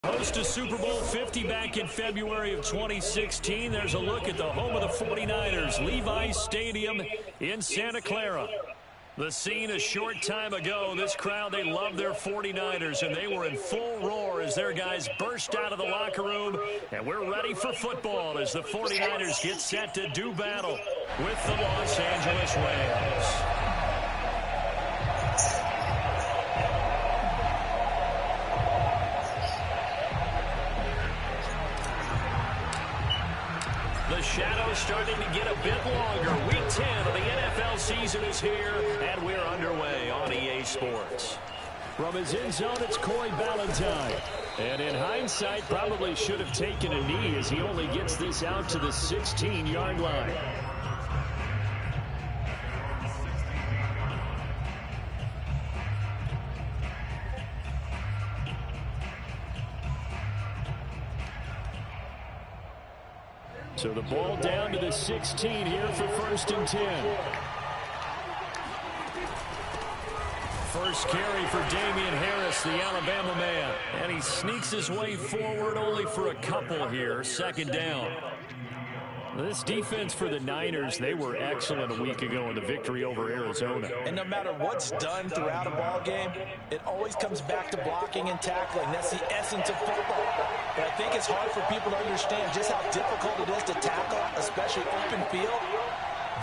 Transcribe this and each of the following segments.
Host to Super Bowl 50 back in February of 2016. There's a look at the home of the 49ers, Levi's Stadium in Santa Clara. The scene a short time ago. This crowd, they love their 49ers, and they were in full roar as their guys burst out of the locker room. And we're ready for football as the 49ers get set to do battle with the Los Angeles Rams. The shadow's starting to get a bit longer. Week 10 of the NFL season is here, and we're underway on EA Sports. From his end zone, it's Corey Ballantyne. And in hindsight, probably should have taken a knee as he only gets this out to the 16-yard line. So the ball down to the 16 here for 1st and 10. First carry for Damian Harris, the Alabama man. And he sneaks his way forward only for a couple here. 2nd down. This defense for the Niners, they were excellent a week ago in the victory over Arizona. And no matter what's done throughout a ball game, it always comes back to blocking and tackling. That's the essence of football. But I think it's hard for people to understand just how difficult it is to tackle, especially open field.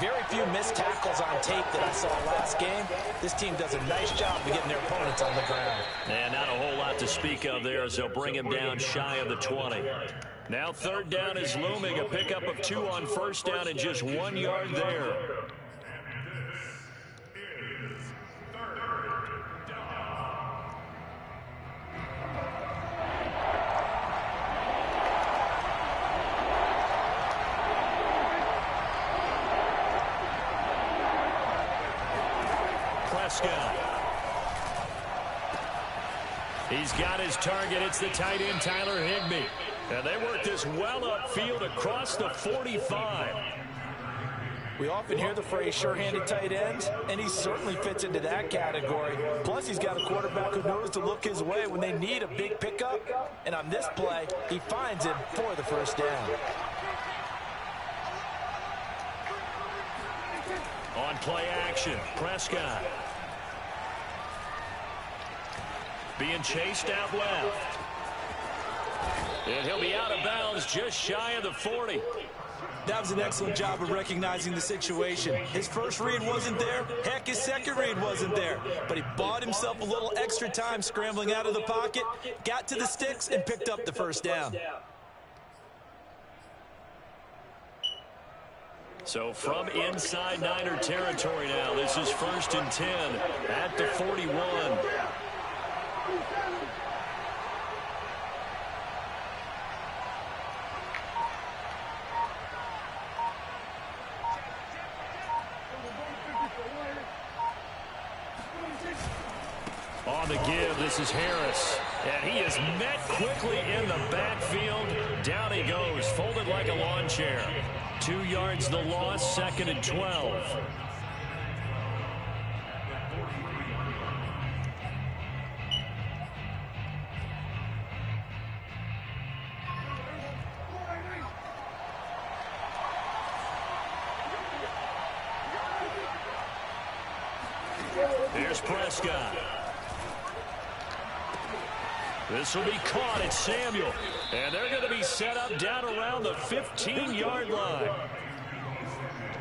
Very few missed tackles on tape that I saw last game. This team does a nice job of getting their opponents on the ground. And not a whole lot to speak of there as they'll bring him down shy of the 20. Now 3rd down is looming, a pickup of 2 on 1st down and just 1 yard there. Prescott. He's got his target. It's the tight end, Tyler Higbee. And they work this well upfield across the 45. We often hear the phrase sure-handed tight ends, and he certainly fits into that category. Plus, he's got a quarterback who knows to look his way when they need a big pickup. And on this play, he finds it for the 1st down. On play action, Prescott. Being chased out left. And he'll be out of bounds just shy of the 40. That was an excellent job of recognizing the situation. His first read wasn't there. Heck, his second read wasn't there. But he bought himself a little extra time scrambling out of the pocket, got to the sticks, and picked up the 1st down. So from inside Niner territory now, this is 1st and 10 at the 41. On the give, this is Harris. And he is met quickly in the backfield. Down he goes, folded like a lawn chair. 2 yards the loss, 2nd and 12. Here's Prescott. This will be caught at Samuel. And they're going to be set up down around the 15-yard line.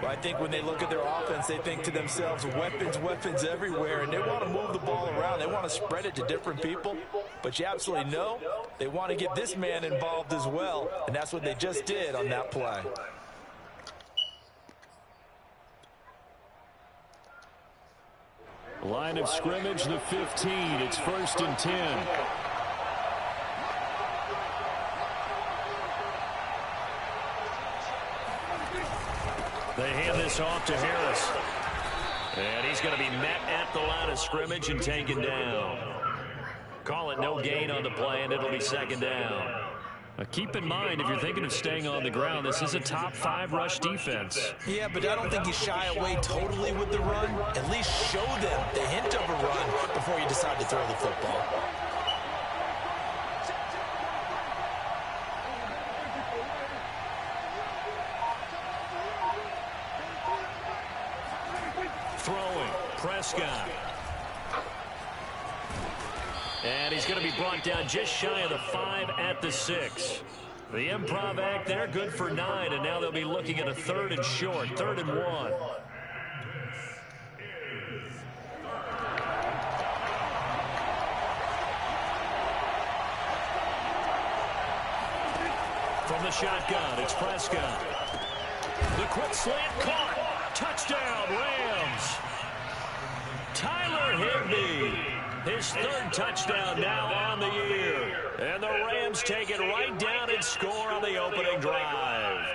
Well, I think when they look at their offense, they think to themselves, weapons, weapons everywhere. And they want to move the ball around. They want to spread it to different people. But you absolutely know they want to get this man involved as well. And that's what they just did on that play. Line of scrimmage, the 15. It's 1st and 10. They hand this off to Harris. And he's going to be met at the line of scrimmage and taken down. Call it no gain on the play, and it'll be 2nd down. Keep in mind, if you're thinking of staying on the ground, this is a top 5 rush defense. Yeah, but I don't think you shy away totally with the run. At least show them the hint of a run before you decide to throw the football. Prescott. And he's going to be brought down just shy of the 5 at the 6. The improv act there, good for 9, and now they'll be looking at a 3rd and short, 3rd and 1. From the shotgun, it's Prescott. The quick slant caught. Touchdown, Rams. Tyler Higbee. His 3rd touchdown now on the year. And the Rams take it right down and score on the opening drive.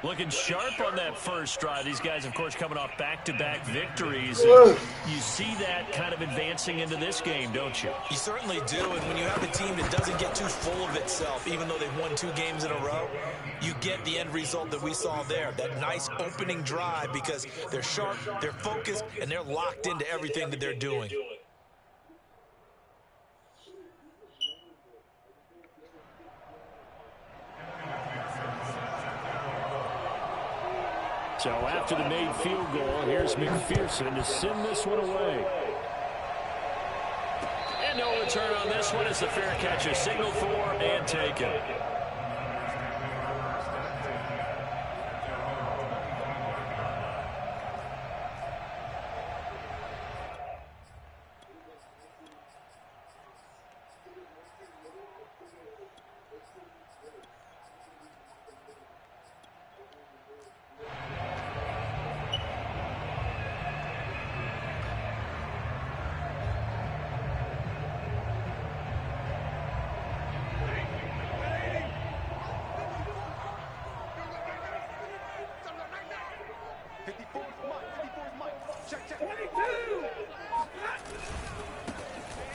Looking sharp on that first drive. These guys, of course, coming off back-to-back victories. You see that kind of advancing into this game, don't you? You certainly do, and when you have a team that doesn't get too full of itself, even though they've won 2 games in a row, you get the end result that we saw there, that nice opening drive, because they're sharp, they're focused, and they're locked into everything that they're doing. So after the made field goal, here's McPherson to send this one away. And no return on this one as the fair catch is signaled for and taken.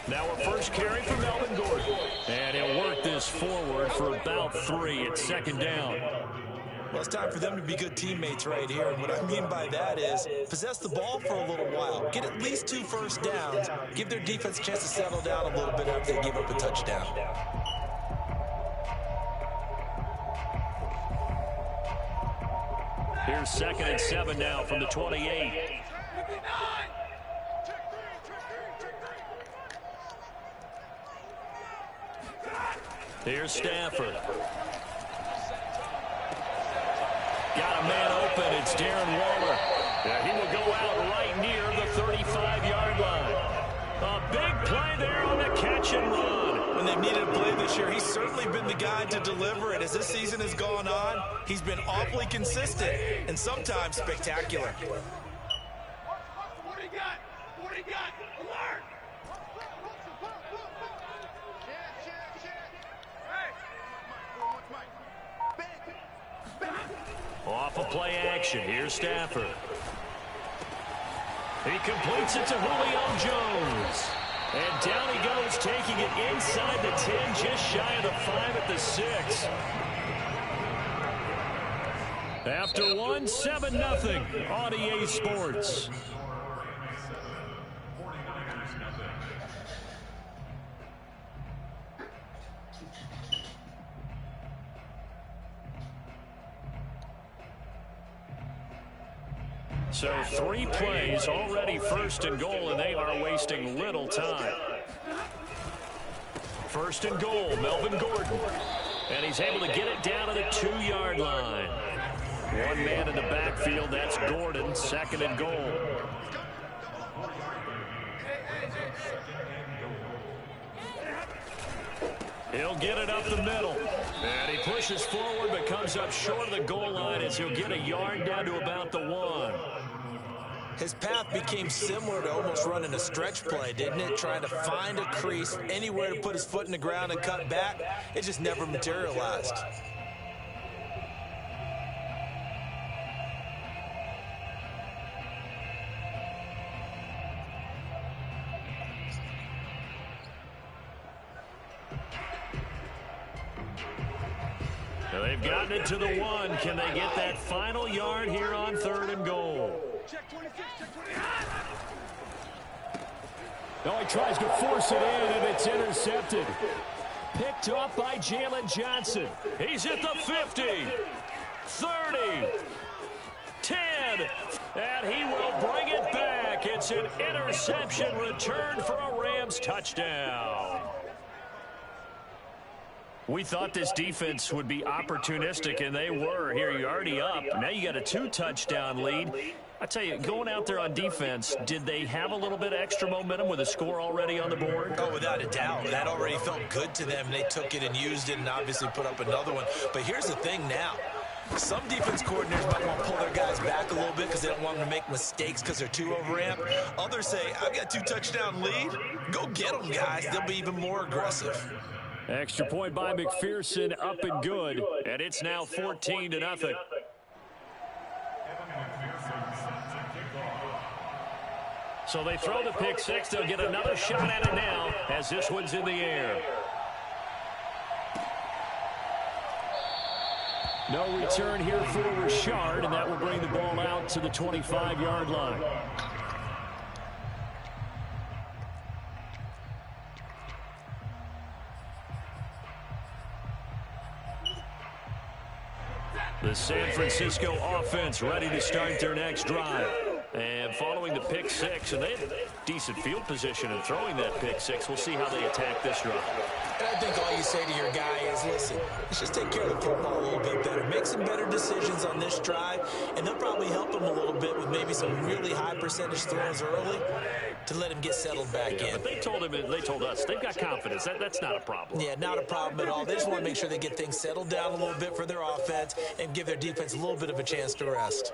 Now a first carry for Melvin Gordon. And he'll work this forward for about 3. It's 2nd down. Well, it's time for them to be good teammates right here. And what I mean by that is possess the ball for a little while. Get at least 2 first downs. Give their defense a chance to settle down a little bit after they give up a touchdown. Here's 2nd and 7 now from the 28. Here's Stafford. Got a man open. It's Darren Waller. He will go out right near the 35-yard line. A big play there on the catch and run. When they've needed a play this year, he's certainly been the guy to deliver it. As this season has gone on, he's been awfully consistent and sometimes spectacular. What do you got? What do you got? Alert! Off of play action. Here's Stafford. He completes it to Julio Jones. And down he goes, taking it inside the 10, just shy of the 5 at the 6. After one, 7-0 on EA Sports. So 3 plays, already 1st and goal, and they are wasting little time. 1st and goal, Melvin Gordon. And he's able to get it down to the 2-yard line. One man in the backfield, that's Gordon, 2nd and goal. He'll get it up the middle. And he pushes forward but comes up short of the goal line as he'll get a yard down to about the 1. His path became similar to almost running a stretch play, didn't it? Trying to find a crease, anywhere to put his foot in the ground and cut back. It just never materialized. Now they've gotten it to the 1. Can they get that final yard here on 3rd and goal? Check 26, check 20. No, he tries to force it in, and it's intercepted. Picked off by Jalen Johnson. He's at the 50, 30, 10, and he will bring it back. mark. It's an interception returned for a Rams touchdown. We thought this defense would be opportunistic, and they were. Here, you're already up. Now you got a 2-touchdown lead. I tell you, going out there on defense, did they have a little bit of extra momentum with a score already on the board? Oh, without a doubt. That already felt good to them. They took it and used it and obviously put up another one. But here's the thing now. Some defense coordinators might want to pull their guys back a little bit because they don't want them to make mistakes because they're too overamped. Others say, I've got 2-touchdown lead. Go get them, guys. They'll be even more aggressive. Extra point by McPherson, up and good. And it's now 14-0. So they throw the pick six. They'll get another shot at it now as this one's in the air. No return here for Richard, and that will bring the ball out to the 25-yard line. The San Francisco offense ready to start their next drive. And following the pick six, and they had decent field position in throwing that pick six. We'll see how they attack this drive. And I think all you say to your guy is, listen, let's just take care of the football a little bit better. Make some better decisions on this drive, and they'll probably help him a little bit with maybe some really high percentage throws early to let him get settled back in. But they told us they've got confidence. That's not a problem. Yeah, not a problem at all. They just want to make sure they get things settled down a little bit for their offense and give their defense a little bit of a chance to rest.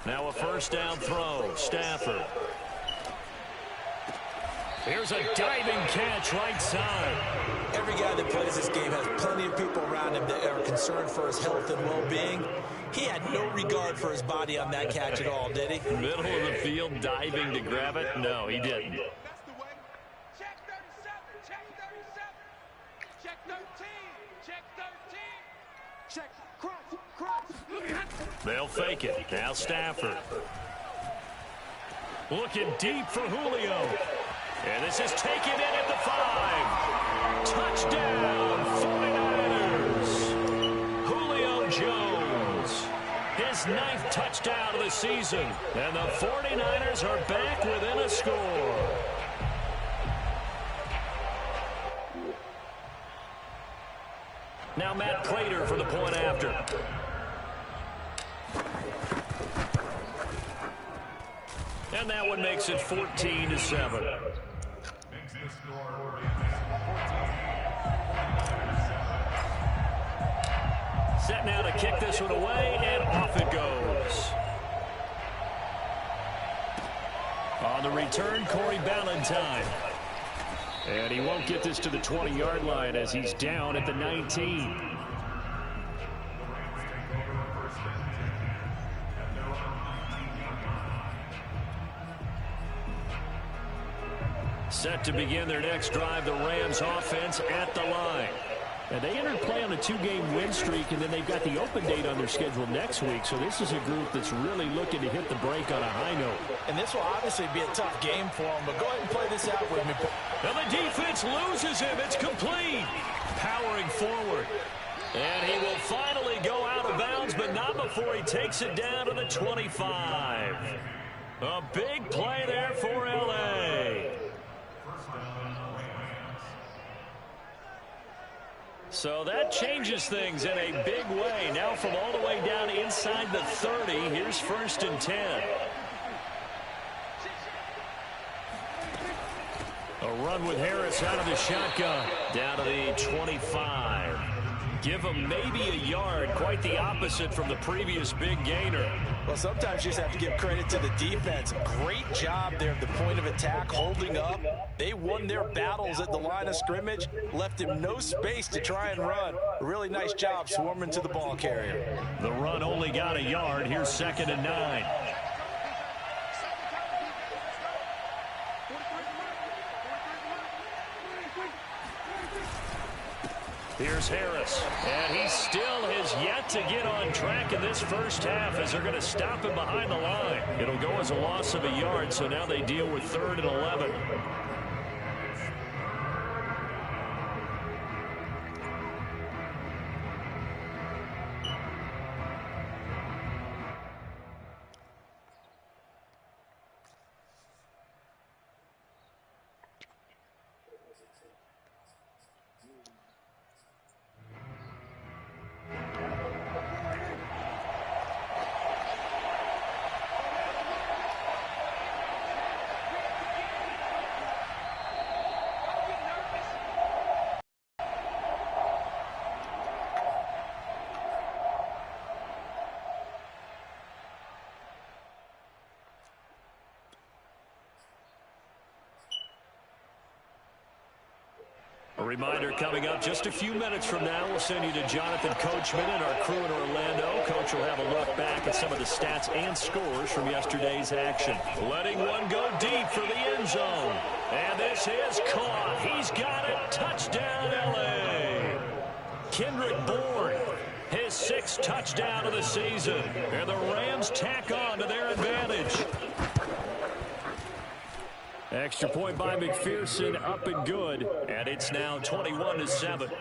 Now a first down throw. Stafford. Here's a diving catch right side. Every guy that plays this game has plenty of people around him that are concerned for his health and well-being. He had no regard for his body on that catch at all, did he? Middle of the field, diving to grab it? No, he didn't. That's the way. Check 37. Check 37. Check 13. Check 13. Check. Cross. They'll fake it. Now Stafford. Looking deep for Julio. And this is taken in at the 5. Touchdown, 49ers. Julio Jones. His 9th touchdown of the season. And the 49ers are back within a score. Now Matt Prater for the point after. And that one makes it 14-7. Set now to kick this one away, and off it goes. On the return, Corey Ballantyne. And he won't get this to the 20-yard line as he's down at the 19. Set to begin their next drive, the Rams offense at the line. And they entered play on a 2-game win streak, and then they've got the open date on their schedule next week. So this is a group that's really looking to hit the break on a high note. And this will obviously be a tough game for them, but go ahead and play this out with me. Now the defense loses him. It's complete. Powering forward. And he will finally go out of bounds, but not before he takes it down to the 25. A big play there for L.A. So that changes things in a big way. Now from all the way down inside the 30, here's 1st and 10. A run with Harris out of the shotgun. Down to the 25. Give him maybe a yard. Quite the opposite from the previous big gainer. Well, sometimes you just have to give credit to the defense. Great job there at the point of attack, holding up. They won their battles at the line of scrimmage, left him no space to try and run. A really nice job swarming to the ball carrier. The run only got a yard. Here's 2nd and 9. Here's Harris, and he still has yet to get on track in this first half as they're going to stop him behind the line. It'll go as a loss of a yard, so now they deal with 3rd and 11. reminder coming up just a few minutes from now, we'll send you to Jonathan Coachman and our crew in Orlando. Coach will have a look back at some of the stats and scores from yesterday's action. Letting one go deep for the end zone. And this is caught. He's got it. Touchdown, L.A. Kendrick Bourne, his 6th touchdown of the season. And the Rams tack on to their advantage. Extra point by McPherson, up and good. And it's now 21-7.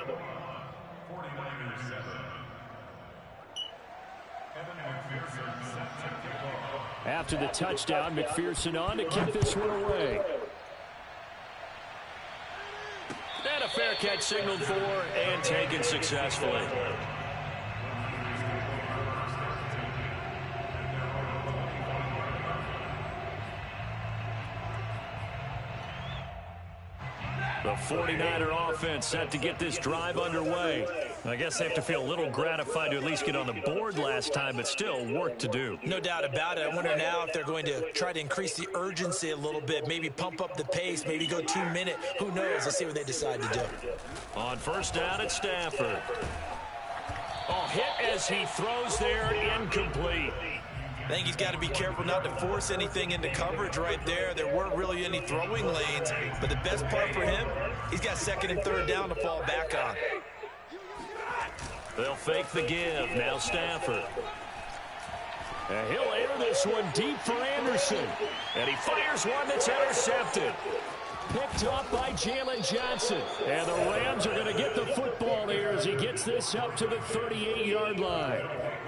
After the touchdown, McPherson on to kick this one away. And a fair catch signaled for and taken successfully. The 49er offense set to get this drive underway. I guess they have to feel a little gratified to at least get on the board last time, but still work to do. No doubt about it. I wonder now if they're going to try to increase the urgency a little bit, maybe pump up the pace, maybe go 2-minute. Who knows? Let's see what they decide to do. On first down at Stafford. Oh, hit as he throws there, incomplete. I think he's got to be careful not to force anything into coverage right there. There weren't really any throwing lanes, but the best part for him, he's got 2nd and 3rd down to fall back on. They'll fake the give. Now Stafford. And he'll air this one deep for Anderson. And he fires one that's intercepted. Picked off by Jalen Johnson. And the Rams are going to get the football here as he gets this up to the 38-yard line.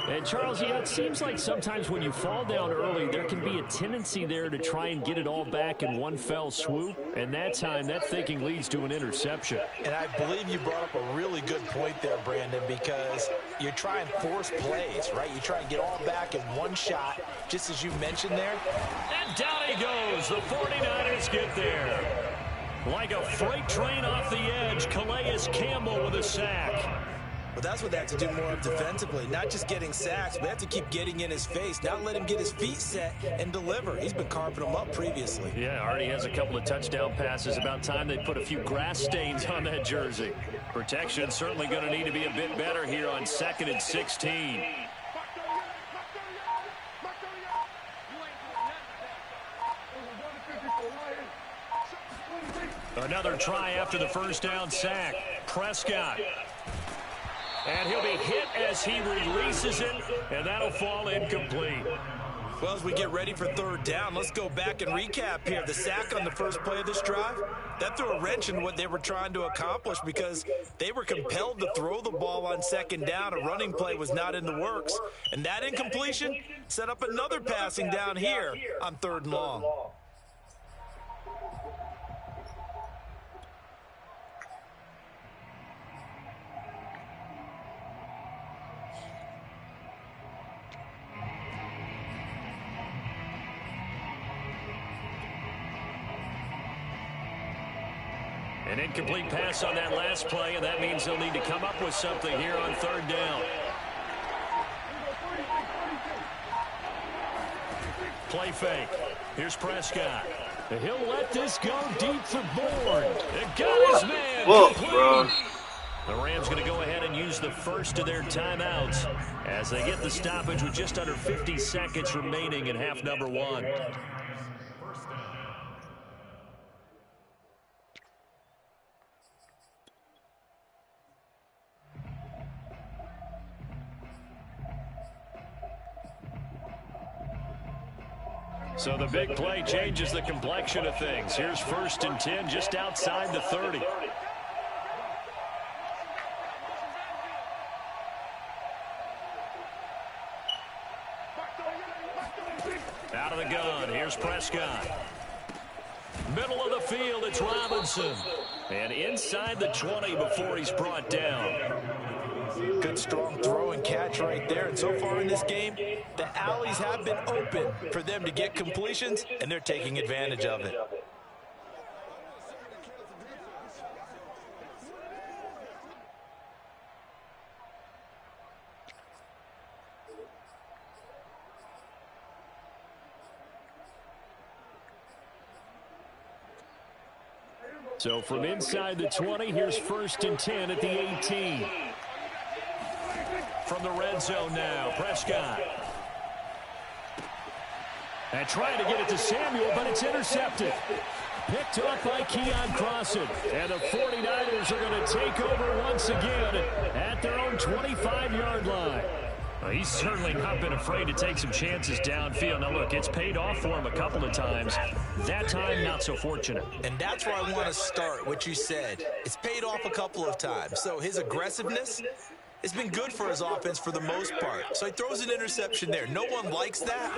And, Charles, yeah, it seems like sometimes when you fall down early, there can be a tendency there to try and get it all back in one fell swoop. And that time, that thinking leads to an interception. And I believe you brought up a really good point there, Brandon, because you try and force plays, right? You try and get all back in one shot, just as you mentioned there. And down he goes. The 49ers get there. Like a freight train off the edge, Calais Campbell with a sack. Well, that's what they have to do more of defensively, not just getting sacks, but they have to keep getting in his face, not let him get his feet set and deliver. He's been carving them up previously. Yeah, already has a couple of touchdown passes. About time they put a few grass stains on that jersey. Protection certainly going to need to be a bit better here on 2nd and 16. Another try after the first down sack. Prescott. And he'll be hit as he releases it, and that'll fall incomplete. Well, as we get ready for 3rd down, let's go back and recap here. The sack on the first play of this drive, that threw a wrench in what they were trying to accomplish because they were compelled to throw the ball on 2nd down. A running play was not in the works. And that incompletion set up another passing down here on 3rd and long. An incomplete pass on that last play, and that means they'll need to come up with something here on 3rd down. Play fake. Here's Prescott. He'll let this go deep for Bourne. It got his man. Whoa, the Rams going to go ahead and use the first of their timeouts as they get the stoppage with just under 50 seconds remaining in half number 1. So the big play changes the complexion of things. Here's 1st and 10 just outside the 30. Out of the gun, here's Prescott. Middle of the field, it's Robinson. And inside the 20 before he's brought down. Good strong throw and catch right there. And so far in this game, the alleys have been open for them to get completions, and they're taking advantage of it. So from inside the 20, here's 1st and 10 at the 18. From the red zone now, Prescott. And trying to get it to Samuel, but it's intercepted. Picked off by Keon Crossan. And the 49ers are going to take over once again at their own 25-yard line. Well, he's certainly not been afraid to take some chances downfield. Now, look, it's paid off for him a couple of times. That time, not so fortunate. And that's where I want to start, what you said. It's paid off a couple of times. So his aggressiveness has been good for his offense for the most part. So he throws an interception there. No one likes that,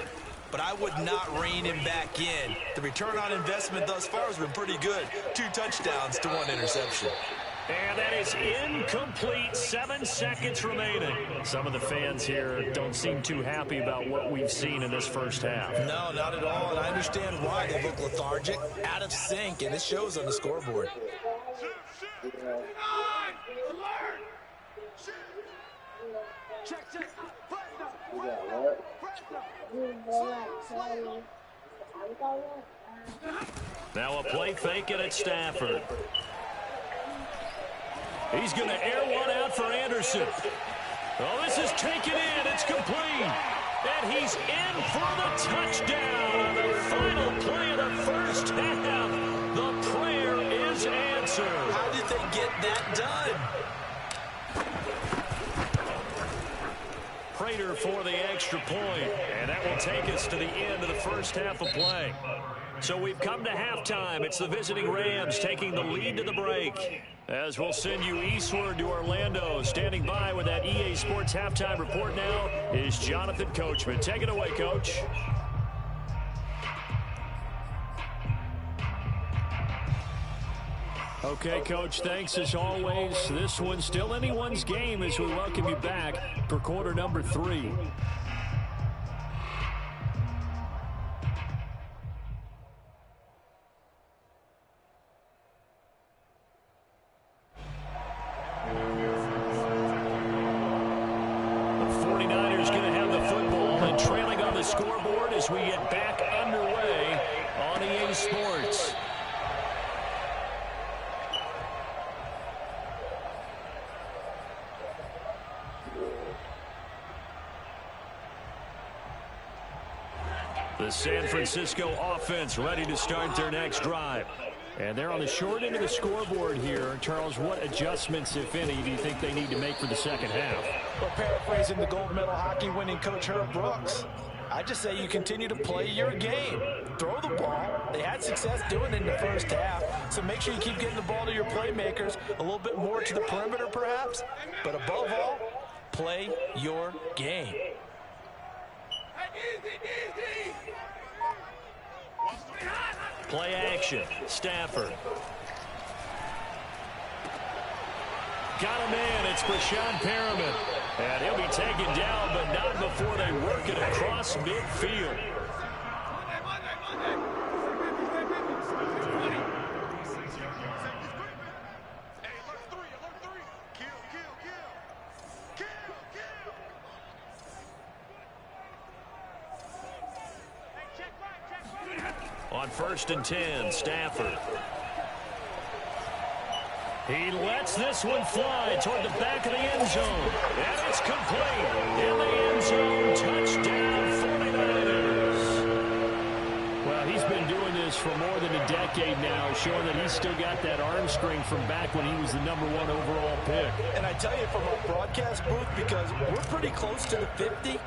but I would not rein him back in. The return on investment thus far has been pretty good. 2 touchdowns to 1 interception. And that is incomplete. 7 seconds remaining. Some of the fans here don't seem too happy about what we've seen in this first half. No, not at all, and I understand why. They look lethargic, out of sync, and it shows on the scoreboard. Now a play fake it at Stafford. He's going to air one out for Anderson. Oh, this is taken in. It's complete. And he's in for the touchdown on the final play of the first half. The prayer is answered. How did they get that done? Prater for the extra point, and that will take us to the end of the first half of play. So we've come to halftime. It's the visiting Rams taking the lead to the break. As we'll send you eastward to Orlando. Standing by with that EA Sports halftime report now is Jonathan Coachman. Take it away, Coach. Okay, Coach, thanks as always. This one's still anyone's game as we welcome you back for quarter number 3. The 49ers going to have the football and trailing on the scoreboard as we get back underway on EA Sports. The San Francisco offense ready to start their next drive. And they're on the short end of the scoreboard here. Charles, what adjustments, if any, do you think they need to make for the second half? Well, paraphrasing the gold medal hockey winning coach Herb Brooks, I just say you continue to play your game. Throw the ball. They had success doing it in the first half, so make sure you keep getting the ball to your playmakers, a little bit more to the perimeter perhaps, but above all, play your game. Play action. Stafford. Got him in. It's Brashad Perriman. And he'll be taken down, but not before they work it across midfield. On 1st and 10, Stafford. He lets this one fly toward the back of the end zone. And it's complete. In the end zone, touchdown 49ers. Well, he's been doing this for more than a decade now, showing that he's still got that arm strength from back when he was the #1 overall pick. And I tell you, from a broadcast booth, because we're pretty close to the 50,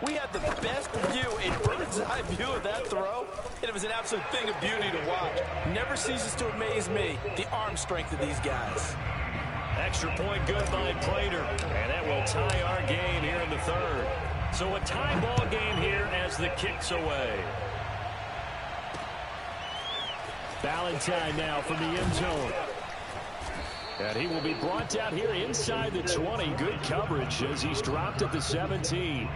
we had the best view, a bird's-eye view of that throw, and it was an absolute thing of beauty to watch. Never ceases to amaze me, the arm strength of these guys. Extra point good by Prater, and that will tie our game here in the third. So a tie ball game here as the kick's away. Valentine now from the end zone. And he will be brought down here inside the 20. Good coverage as he's dropped at the 17.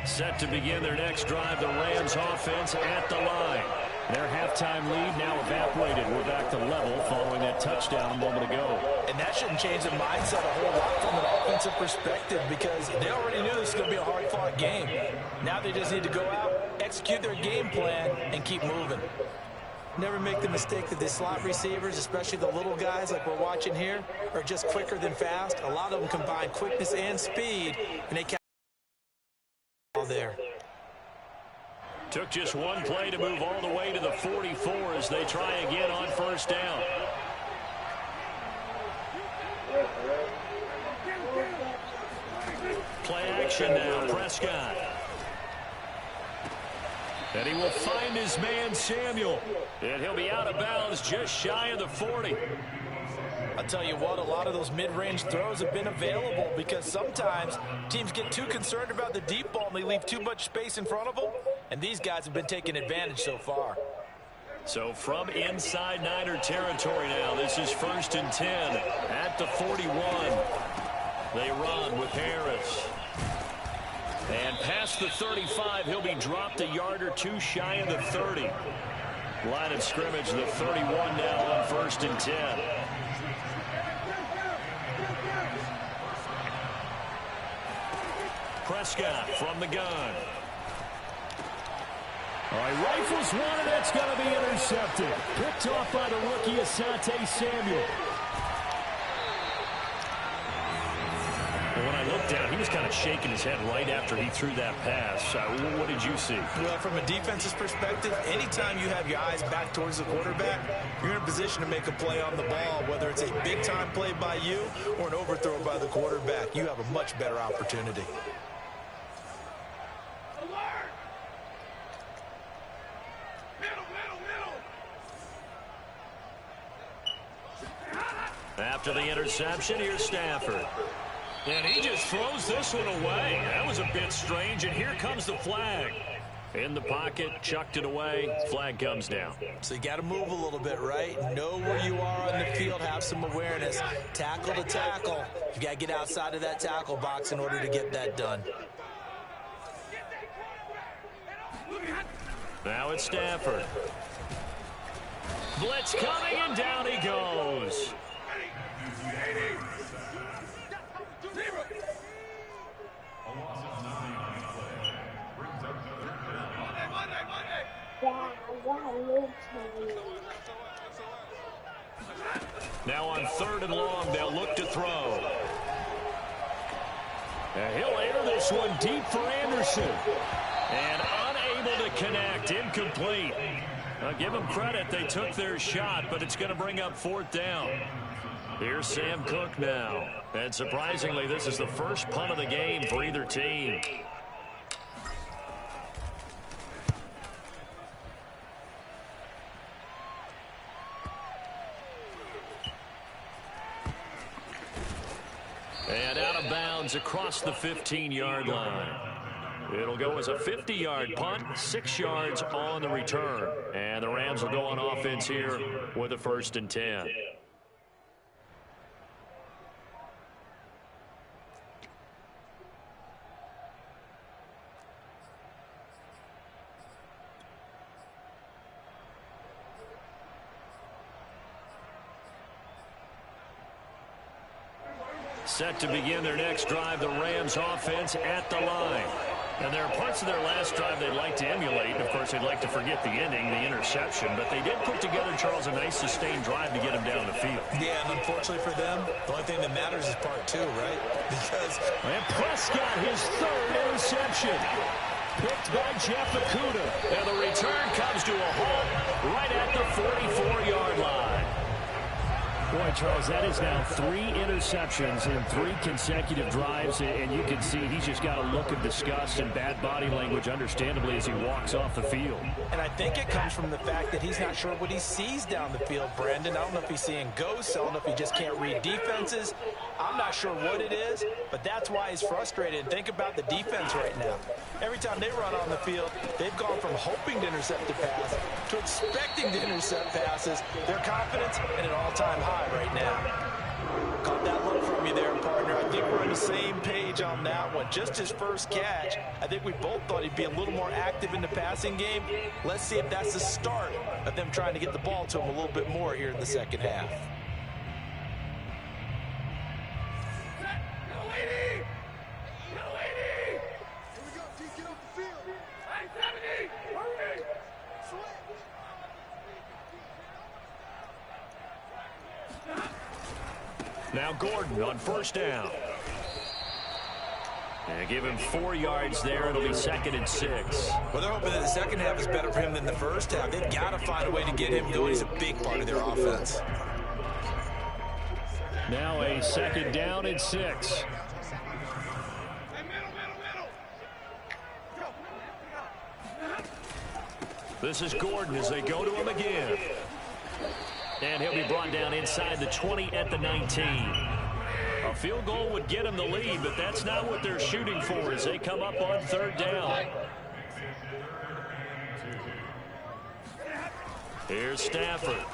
Set to begin their next drive, the Rams offense at the line. Their halftime lead now evaporated. We're back to level following that touchdown a moment ago. And that shouldn't change the mindset a whole lot from an offensive perspective because they already knew this was going to be a hard-fought game. Now they just need to go out, execute their game plan, and keep moving. Never make the mistake that the slot receivers, especially the little guys like we're watching here, are just quicker than fast. A lot of them combine quickness and speed, and they catch all there. Took just one play to move all the way to the 44 as they try again on first down. Play action now, Prescott. And he will find his man, Samuel. And he'll be out of bounds just shy of the 40. I'll tell you what, a lot of those mid-range throws have been available because sometimes teams get too concerned about the deep ball and they leave too much space in front of them. And these guys have been taking advantage so far. So from inside Niner territory now, this is 1st and 10 at the 41. They run with Harris. And past the 35, he'll be dropped a yard or two shy of the 30. Line of scrimmage, the 31 now on 1st and 10. Prescott from the gun. All right, rifles one, and that's going to be intercepted. Picked off by the rookie, Asante Samuel. When I looked down, he was kind of shaking his head right after he threw that pass. What did you see? Well, from a defense's perspective, anytime you have your eyes back towards the quarterback, you're in a position to make a play on the ball, whether it's a big-time play by you or an overthrow by the quarterback. You have a much better opportunity. After the interception, here's Stafford. And he just throws this one away. That was a bit strange, and here comes the flag. In the pocket, chucked it away, flag comes down. So you got to move a little bit, right? Know where you are on the field, have some awareness. Tackle to tackle. You got to get outside of that tackle box in order to get that done. Now it's Stafford. Blitz coming, and down he goes. Now on 3rd and long, they'll look to throw. And he'll air this one deep for Anderson. And unable to connect, incomplete. I'll give them credit, they took their shot, but it's going to bring up 4th down. Here's Sam Cook now. And surprisingly, this is the first punt of the game for either team. And out of bounds across the 15-yard line. It'll go as a 50-yard punt, 6 yards on the return. And the Rams will go on offense here with a 1st and 10. Set to begin their next drive, the Rams offense at the line. And there are parts of their last drive they'd like to emulate. Of course, they'd like to forget the ending, the interception. But they did put together, Charles, a nice sustained drive to get him down the field. Yeah, and unfortunately for them, the only thing that matters is part 2, right? Because... And Prescott, his 3rd interception. Picked by Jeff Okudah. And the return comes to a halt right at the 44-yard line. Boy, Charles, that is now 3 interceptions in 3 consecutive drives, and you can see he's just got a look of disgust and bad body language, understandably, as he walks off the field. And I think it comes from the fact that he's not sure what he sees down the field, Brandon. I don't know if he's seeing ghosts. I don't know if he just can't read defenses. I'm not sure what it is, but that's why he's frustrated. And think about the defense right now. Every time they run on the field, they've gone from hoping to intercept the pass to expecting to intercept passes. Their confidence at an all-time high right now. Caught that look from you there, partner. I think we're on the same page on that one. Just his first catch, I think we both thought he'd be a little more active in the passing game. Let's see if that's the start of them trying to get the ball to him a little bit more here in the second half. Now Gordon on first down. And give him 4 yards there. It'll be 2nd and 6. Well, they're hoping that the second half is better for him than the first half. They've got to find a way to get him going. He's a big part of their offense. Now a 2nd down and 6. This is Gordon as they go to him again. And he'll be brought down inside the 20 at the 19. A field goal would get him the lead, but that's not what they're shooting for as they come up on 3rd down. Here's Stafford.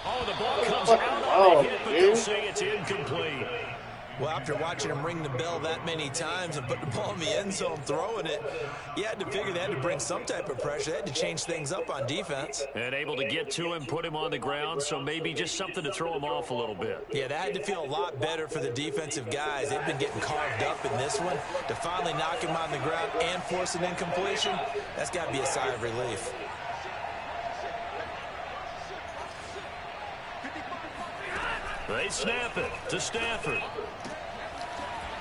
Oh, the ball comes out on the hit, but they'll say it's incomplete. Well, after watching him ring the bell that many times and put the ball in the end zone throwing it, you had to figure they had to bring some type of pressure. They had to change things up on defense. And able to get to him, put him on the ground, so maybe just something to throw him off a little bit. Yeah, that had to feel a lot better for the defensive guys. They've been getting carved up in this one. To finally knock him on the ground and force an incompletion, that's got to be a sigh of relief. They snap it to Stafford.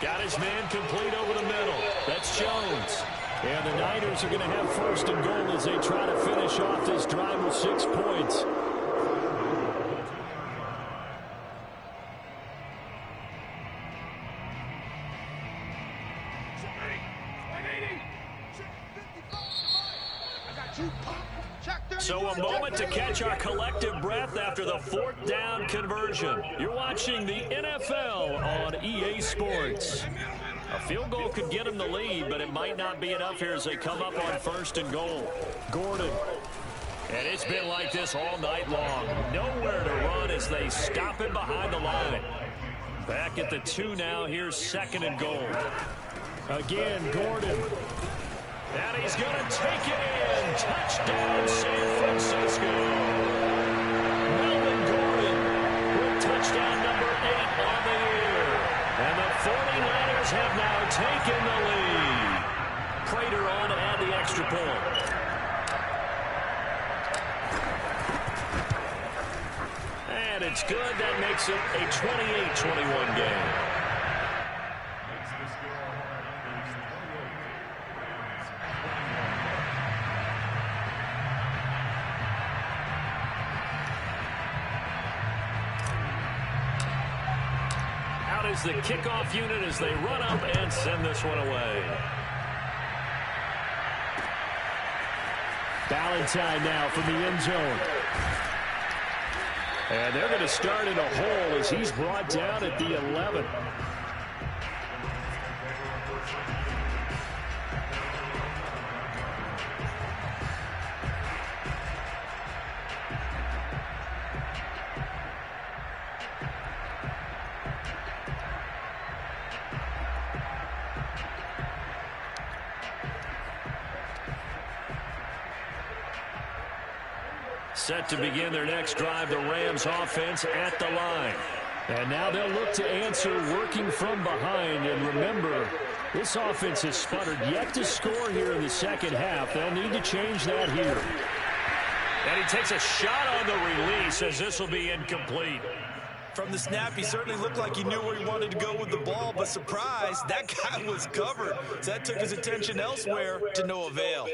Got his man complete over the middle. That's Jones. And the Niners are going to have 1st and goal as they try to finish off this drive with 6 points. So a moment to catch our collective breath after the 4th down conversion. You're watching the NFL on EA Sports. A field goal could get them the lead, but it might not be enough here as they come up on 1st and goal. Gordon. And it's been like this all night long. Nowhere to run as they stop him behind the line. Back at the 2 now. Here's 2nd and goal. Again, Gordon. And he's going to take it in. Touchdown, San Francisco. Melvin Gordon with touchdown number 8 on the year. And the 49ers have now taken the lead. Prater on to add the extra point. And it's good. That makes it a 28-21 game. Is the kickoff unit as they run up and send this one away. Valentine now from the end zone. And they're going to start in a hole as he's brought down at the 11. Set to begin their next drive, the Rams offense at the line. And now they'll look to answer working from behind. And remember, this offense has sputtered yet to score here in the second half. They'll need to change that here. And he takes a shot on the release as this will be incomplete. From the snap, he certainly looked like he knew where he wanted to go with the ball, but surprise, that guy was covered. So that took his attention elsewhere to no avail.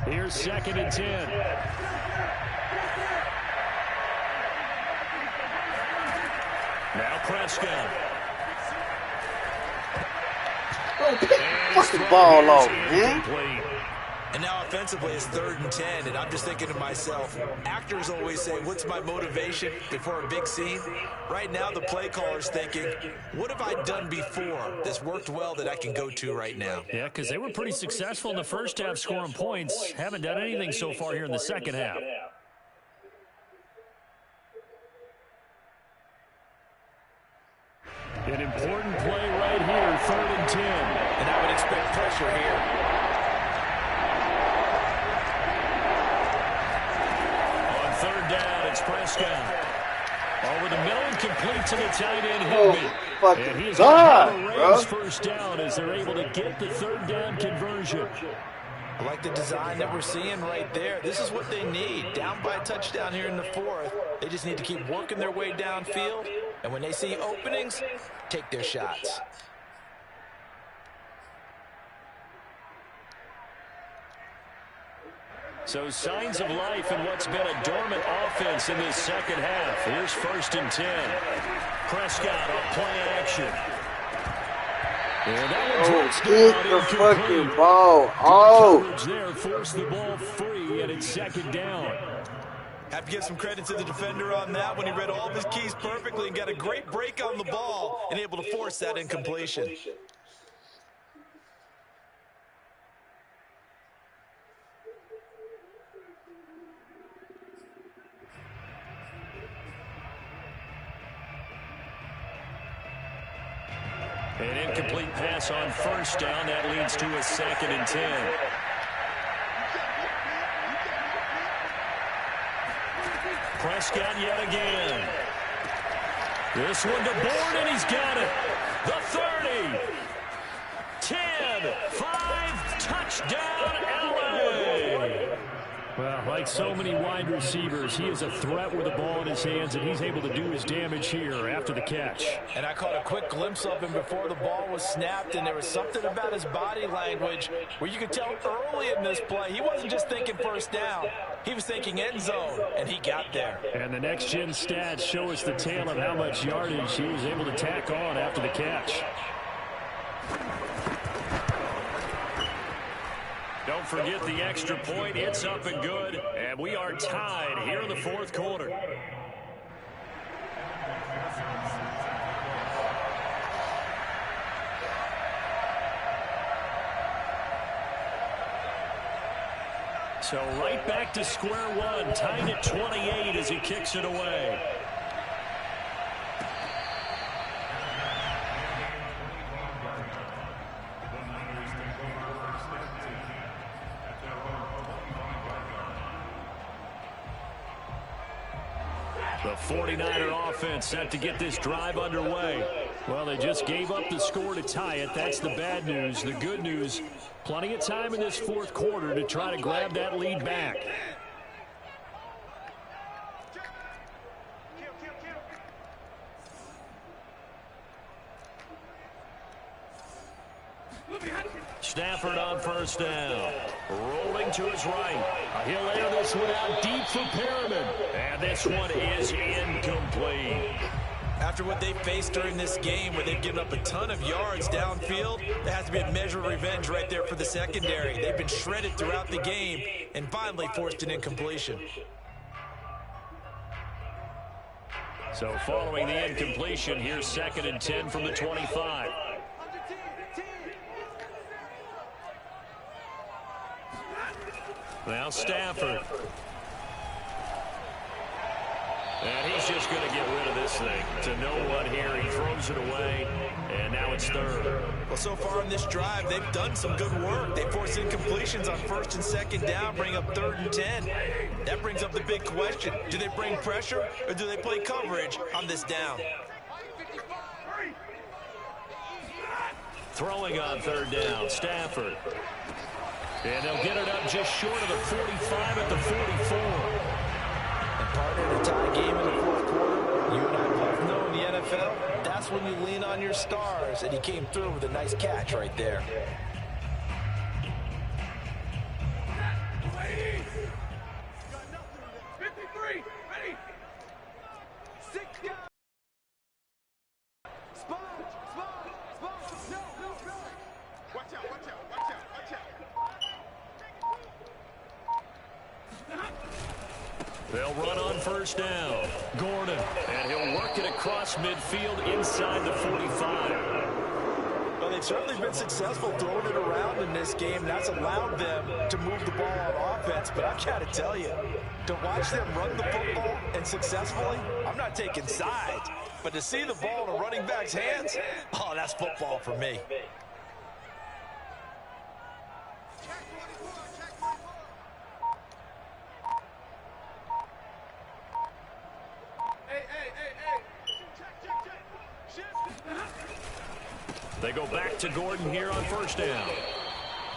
Here's 2nd and 10. Now Prescott. Oh, pick the fucking ball off, man. And now offensively, it's 3rd and 10, and I'm just thinking to myself, actors always say, what's my motivation before a big scene? Right now, the play caller's thinking, what have I done before that's worked well that I can go to right now? Yeah, because they were pretty successful in the first half scoring points. Haven't done anything so far here in the second half. An important play right here, 3rd and 10. And I would expect pressure here. Down, it's Prescott. Over the middle and complete to the tight end, Higby. And he's going to raise first down as they're able to get the 3rd down conversion. I like the design that we're seeing right there. This is what they need. Down by a touchdown here in the 4th. They just need to keep working their way downfield. And when they see openings, take their shots. So signs of life in what's been a dormant offense in this second half. Here's 1st and 10. Prescott on play action. And that get the fucking ball. Oh. There forced the ball free, and it's 2nd down. Have to give some credit to the defender on that when he read all of his keys perfectly and got a great break on the ball and able to force that incompletion. An incomplete pass on 1st down. That leads to a 2nd and 10. Prescott yet again. This one to Bourne, and he's got it. The 30. 10. 5. Touchdown, LA. Well, like so many wide receivers, he is a threat with the ball in his hands, and he's able to do his damage here after the catch. And I caught a quick glimpse of him before the ball was snapped, and there was something about his body language where you could tell early in this play he wasn't just thinking 1st down. He was thinking end zone, and he got there. And the next-gen stats show us the tale of how much yardage he was able to tack on after the catch. Don't forget the extra point. It's up and good. And we are tied here in the 4th quarter. So right back to square one. Tied at 28 as he kicks it away. The 49er offense set to get this drive underway. Well, they just gave up the score to tie it. That's the bad news. The good news, plenty of time in this 4th quarter to try to grab that lead back. Stafford on 1st down. Rolling to his right. He'll air this one out deep for Perriman. And this one is incomplete. After what they faced during this game where they've given up a ton of yards downfield, there has to be a measure of revenge right there for the secondary. They've been shredded throughout the game and finally forced an incompletion. So following the incompletion, here's 2nd and 10 from the 25. Now Stafford. And he's just going to get rid of this thing. To no one here, he throws it away, and now it's 3rd. Well, so far in this drive, they've done some good work. They force incompletions on 1st and 2nd down, bring up 3rd and 10. That brings up the big question. Do they bring pressure, or do they play coverage on this down? Throwing on 3rd down, Stafford. And they'll get it up just short of the 45 at the 44. And partner, in a tie game in the 4th quarter, you and I both know in the NFL, that's when you lean on your stars, and he came through with a nice catch right there. They'll run on first down. Gordon, and he'll work it across midfield inside the 45. Well, they've certainly been successful throwing it around in this game. That's allowed them to move the ball on offense. But I've got to tell you, to watch them run the football and successfully, I'm not taking sides. But to see the ball in a running back's hands, oh, that's football for me. They go back to Gordon here on first down.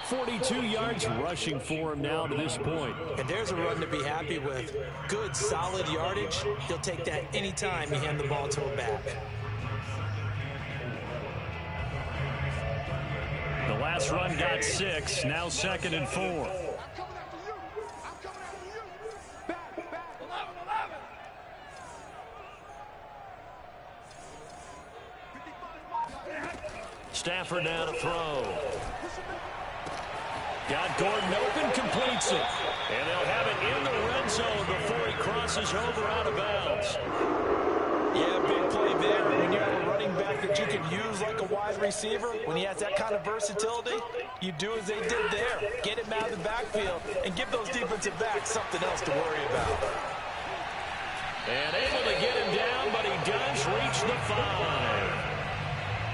42 yards rushing for him now to this point. And there's a run to be happy with. Good, solid yardage. He'll take that anytime you hand the ball to a back. The last run got 6. Now 2nd and 4. Stafford now to throw. Got Gordon open, completes it. And they'll have it in the red zone before he crosses over out of bounds. Yeah, big play there. When you have a running back that you can use like a wide receiver, when he has that kind of versatility, you do as they did there. Get him out of the backfield and give those defensive backs something else to worry about. And able to get him down, but he does reach the 5.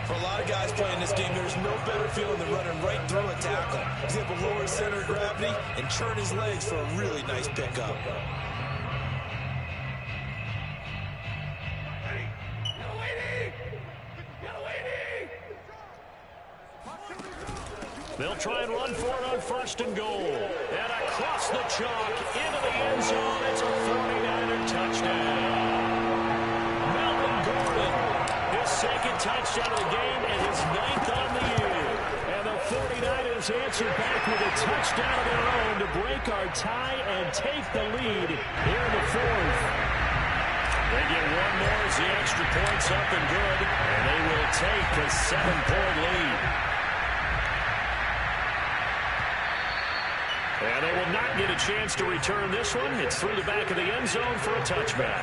For a lot of guys playing this game, there's no better feeling than running right through a tackle. He's able to lower his center of gravity and turn his legs for a really nice pickup. They'll try and run for it on 1st and goal. And across the chalk into the end zone. It's a 49er touchdown. His 2nd touchdown of the game and his 9th on the year. And the 49ers answer back with a touchdown of their own to break our tie and take the lead here in the 4th. They get one more as the extra point's up and good. And they will take a 7-point lead. And they will not get a chance to return this one. It's through the back of the end zone for a touchback.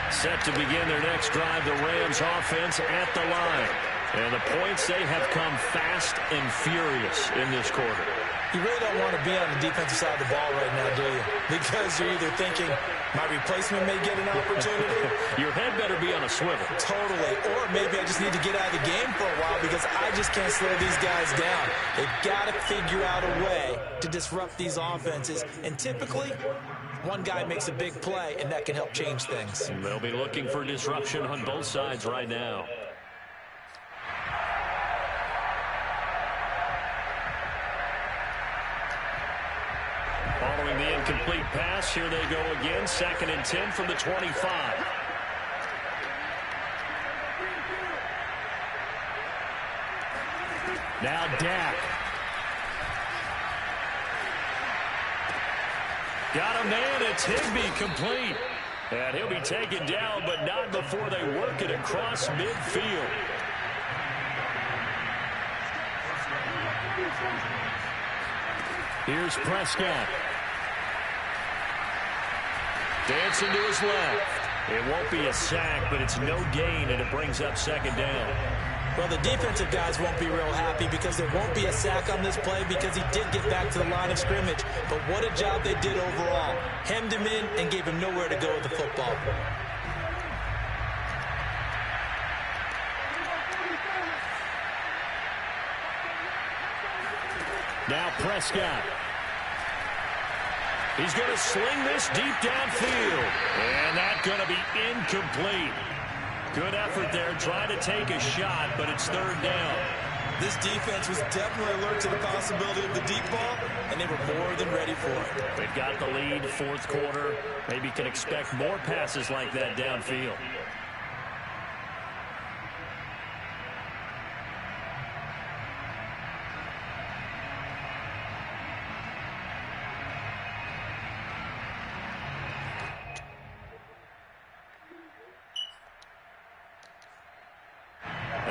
Set to begin their next drive, the Rams offense at the line. And the points, they have come fast and furious in this quarter. You really don't want to be on the defensive side of the ball right now, do you? Because you're either thinking, my replacement may get an opportunity. Your head better be on a swivel. Totally. Or maybe I just need to get out of the game for a while because I just can't slow these guys down. They've got to figure out a way to disrupt these offenses. And typically, one guy makes a big play, and that can help change things. They'll be looking for disruption on both sides right now. Following the incomplete pass, here they go again. 2nd and 10 from the 25. Now Dak. Got a man, it's Higbee complete. And he'll be taken down, but not before they work it across midfield. Here's Prescott. Dancing to his left. It won't be a sack, but it's no gain, and it brings up 2nd down. Well, the defensive guys won't be real happy because there won't be a sack on this play because he did get back to the line of scrimmage. But what a job they did overall. Hemmed him in and gave him nowhere to go with the football. Now Prescott. He's going to sling this deep downfield. And that's going to be incomplete. Good effort there, trying to take a shot, but it's 3rd down. This defense was definitely alert to the possibility of the deep ball, and they were more than ready for it. They've got the lead, 4th quarter. Maybe can expect more passes like that downfield.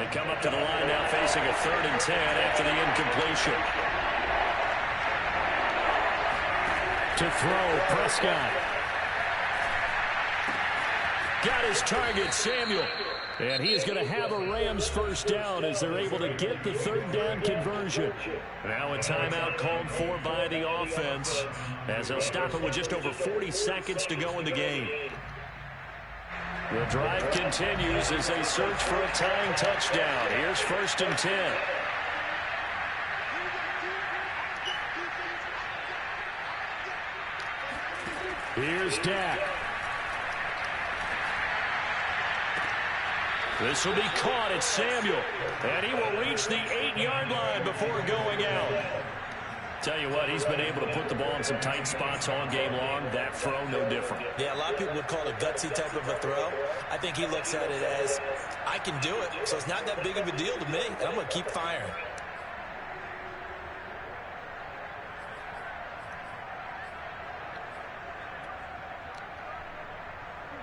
They come up to the line now facing a 3rd and 10 after the incompletion. To throw, Prescott. Got his target, Samuel. And he is going to have a Rams first down as they're able to get the 3rd down conversion. Now a timeout called for by the offense as they'll stop it with just over 40 seconds to go in the game. The drive continues as they search for a tying touchdown. Here's 1st and 10. Here's Dak. This will be caught at Samuel. And he will reach the 8-yard line before going out. Tell you what, he's been able to put the ball in some tight spots all game long. That throw, no different. Yeah, a lot of people would call it a gutsy type of a throw. I think he looks at it as, I can do it, so it's not that big of a deal to me, and I'm going to keep firing.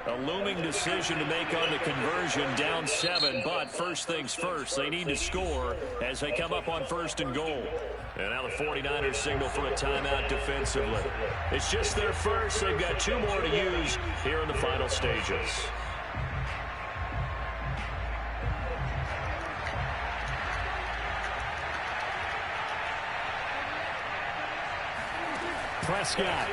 A looming decision to make on the conversion, down 7, but first things first, they need to score as they come up on 1st and goal. And now the 49ers signal for a timeout defensively. It's just their first. They've got 2 more to use here in the final stages. Prescott.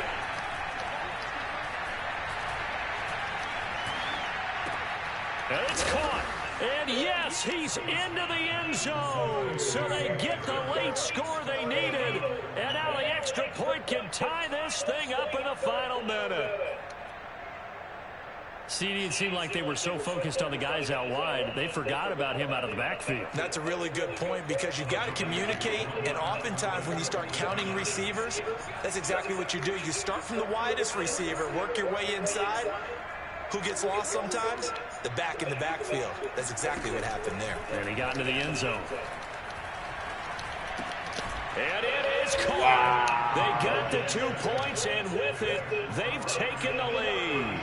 And it's caught. And yes, he's into the end zone. So they get the late score they needed. And now the extra point can tie this thing up in the final minute. CD, it seemed like they were so focused on the guys out wide, they forgot about him out of the backfield. That's a really good point because you've got to communicate, and oftentimes when you start counting receivers, that's exactly what you do. You start from the widest receiver, work your way inside. Who gets lost sometimes? The back in the backfield. That's exactly what happened there. And he got into the end zone. And it is caught. They got the 2 points, and with it, they've taken the lead.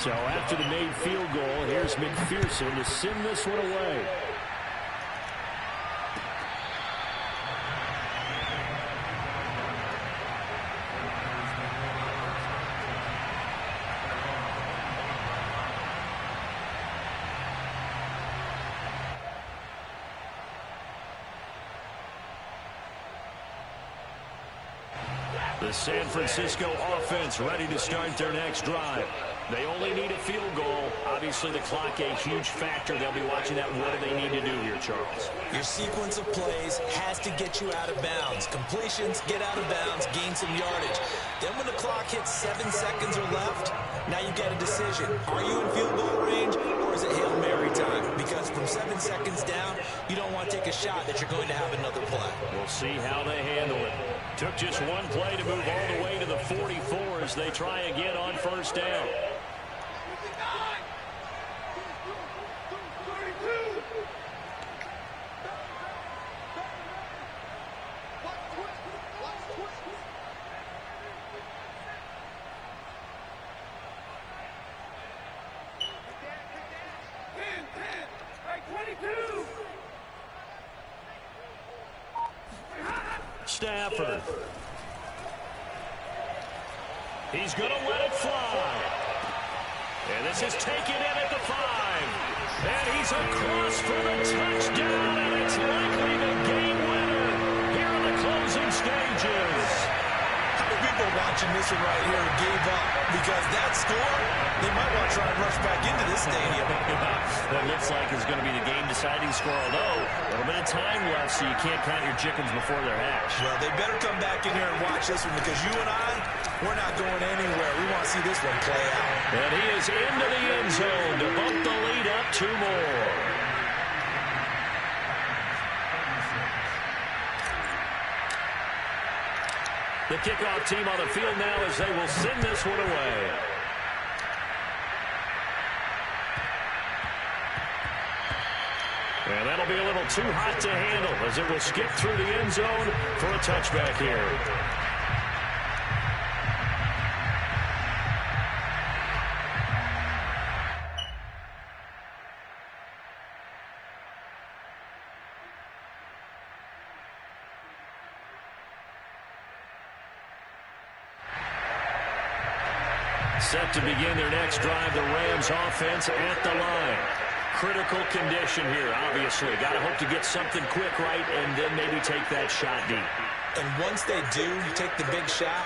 So after the made field goal, here's McPherson to send this one away. The San Francisco offense ready to start their next drive. They only need a field goal. Obviously, the clock a huge factor. They'll be watching that. What do they need to do here, Charles? Your sequence of plays has to get you out of bounds. Completions, get out of bounds, gain some yardage. Then when the clock hits 7 seconds or left, now you get a decision. Are you in field goal range or is it Hail Mary time? Because from 7 seconds down, you don't want to take a shot that you're going to have another play. We'll see how they handle it. Took just one play to move all the way to the 44 as they try again on 1st down. Stafford. He's going to let it fly. And this is taken in at the 5. And he's across for the touchdown, and it's likely the game winner here in the closing stages. How many people watching this one right here gave up? Because that score, they might want to try and rush back into this stadium. That looks like it's going to be the game-deciding score, although a little bit of time left, so you can't count your chickens before they're hatched. Well, they better come back in here and watch this one because you and I, we're not going anywhere. We want to see this one play out. And he is into the end zone to bump the lead up 2 more. The kickoff team on the field now as they will send this one away. And that'll be a little too hot to handle as it will skip through the end zone for a touchback here. Set to begin their next drive, the Rams offense at the line. Critical condition here, obviously. Got to hope to get something quick right and then maybe take that shot deep. And once they do take the big shot,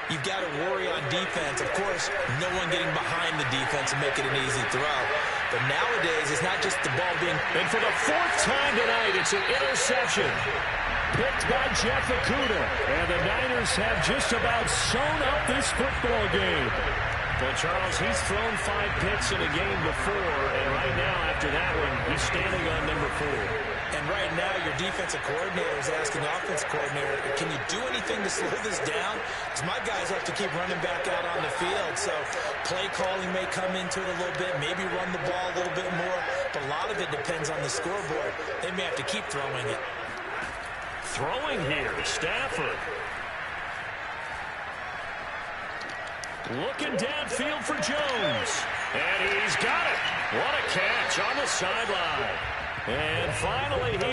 you've got to worry on defense. Of course, no one getting behind the defense and make it an easy throw. But nowadays, it's not just the ball being... And for the fourth time tonight, it's an interception. Picked by Jeff Okudah. And the Niners have just about sewn up this football game. Well, Charles, he's thrown 5 picks in a game before, and right now, after that one, he's standing on number 4. And right now, your defensive coordinator is asking the offensive coordinator, can you do anything to slow this down? Because my guys have to keep running back out on the field, so play calling may come into it a little bit, maybe run the ball a little bit more, but a lot of it depends on the scoreboard. They may have to keep throwing it. Throwing here, Stafford. Looking downfield for Jones. And he's got it. What a catch on the sideline. And finally, he